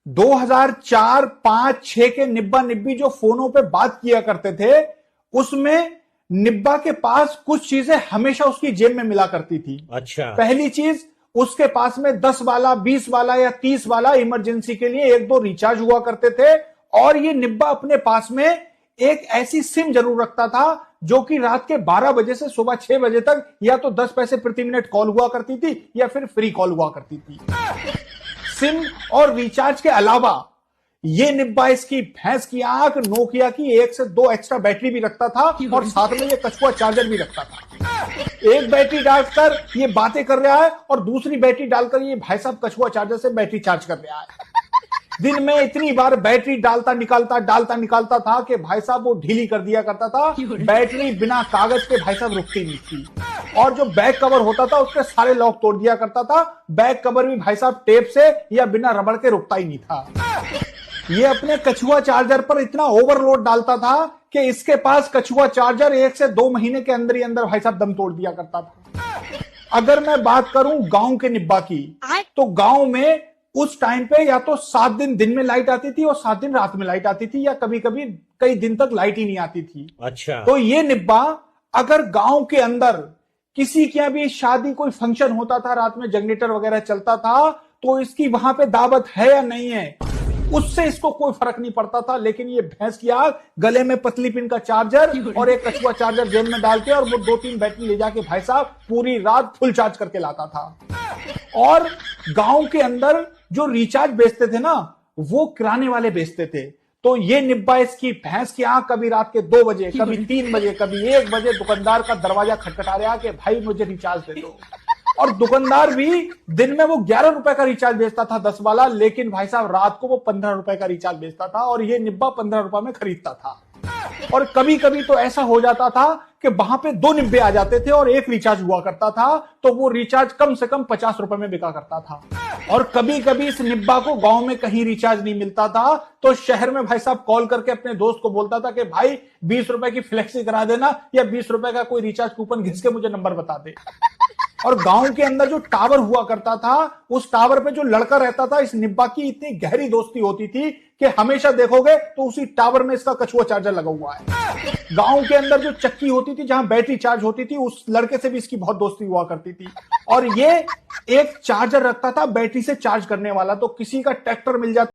2004, 5, 6 के निब्बा निब्बी जो फोनों पे बात किया करते थे, उसमें निब्बा के पास कुछ चीजें हमेशा उसकी जेब में मिला करती थी। अच्छा। पहली चीज, उसके पास में 10 वाला, 20 वाला या 30 वाला इमरजेंसी के लिए 1-2 रिचार्ज हुआ करते थे। और ये निब्बा अपने पास में एक ऐसी सिम जरूर रखता था जो कि रात के 12 बजे से सुबह 6 बजे तक या तो 10 पैसे प्रति मिनट कॉल हुआ करती थी या फिर फ्री कॉल हुआ करती थी। सिम और रिचार्ज के अलावा ये निब्बा इसकी भैंस की आंख नोकिया की 1 से 2 एक्स्ट्रा बैटरी भी रखता था और साथ में ये कछुआ चार्जर भी रखता था। एक बैटरी डालकर ये बातें कर रहा है और दूसरी बैटरी डालकर ये भाई साहब कछुआ चार्जर से बैटरी चार्ज कर रहा है। दिन में इतनी बार बैटरी डालता निकालता था कि भाई साहब वो ढीली कर दिया करता था। बैटरी बिना कागज के भाई साहब रुकती नहीं थी। और जो बैक कवर होता था उसके सारे लॉक तोड़ दिया करता था। बैक कवर भी भाई साहब टेप से या बिना रबड़ के रुकता ही नहीं था। ये अपने कछुआ चार्जर पर इतना ओवरलोड डालता था कि इसके पास कछुआ चार्जर 1 से 2 महीने के अंदर ही अंदर भाई साहब दम तोड़ दिया करता था। अगर मैं बात करूं गांव के निब्बा की, तो गांव में उस टाइम पे या तो 7 दिन दिन में लाइट आती थी और 7 दिन रात में लाइट आती थी, या कभी कभी कई दिन तक लाइट ही नहीं आती थी। अच्छा। तो ये निब्बा अगर गांव के अंदर किसी के यहाँ भी शादी कोई फंक्शन होता था, रात में जनरेटर वगैरह चलता था, तो इसकी वहां पे दावत है या नहीं है उससे इसको कोई फर्क नहीं पड़ता था। लेकिन ये भैंस की आग, गले में पतली पिन का चार्जर और एक कछुआ चार्जर जेब में डाल के और वो 2-3 बैटरी ले जाके भाई साहब पूरी रात फुल चार्ज करके लाता था। और गांव के अंदर जो रिचार्ज बेचते थे ना, वो किराने वाले बेचते थे। तो ये निब्बा इसकी भैंस की आंख कभी रात के 2 बजे, कभी 3 बजे, कभी 1 बजे दुकानदार का दरवाजा खटखटा रहा कि भाई मुझे रिचार्ज दे दो। और दुकानदार भी दिन में वो 11 रुपए का रिचार्ज बेचता था 10 वाला, लेकिन भाई साहब रात को वो 15 रुपए का रिचार्ज बेचता था और ये निब्बा 15 रुपए में खरीदता था। और कभी कभी तो ऐसा हो जाता था कि वहां पे 2 निब्बे आ जाते थे और 1 रिचार्ज हुआ करता था, तो वो रिचार्ज कम से कम 50 रुपए में बिका करता था। और कभी कभी इस निब्बा को गांव में कहीं रिचार्ज नहीं मिलता था, तो शहर में भाई साहब कॉल करके अपने दोस्त को बोलता था कि भाई 20 रुपए की फ्लेक्सी करा देना या 20 रुपए का कोई रिचार्ज कूपन घिस के मुझे नंबर बता दे। और गांव के अंदर जो टावर हुआ करता था, उस टावर पे जो लड़का रहता था, इस निब्बा की इतनी गहरी दोस्ती होती थी कि हमेशा देखोगे तो उसी टावर में इसका कछुआ चार्जर लगा हुआ है। गांव के अंदर जो चक्की होती थी जहां बैटरी चार्ज होती थी, उस लड़के से भी इसकी बहुत दोस्ती हुआ करती थी। और ये एक चार्जर रखता था बैटरी से चार्ज करने वाला, तो किसी का ट्रैक्टर मिल जाता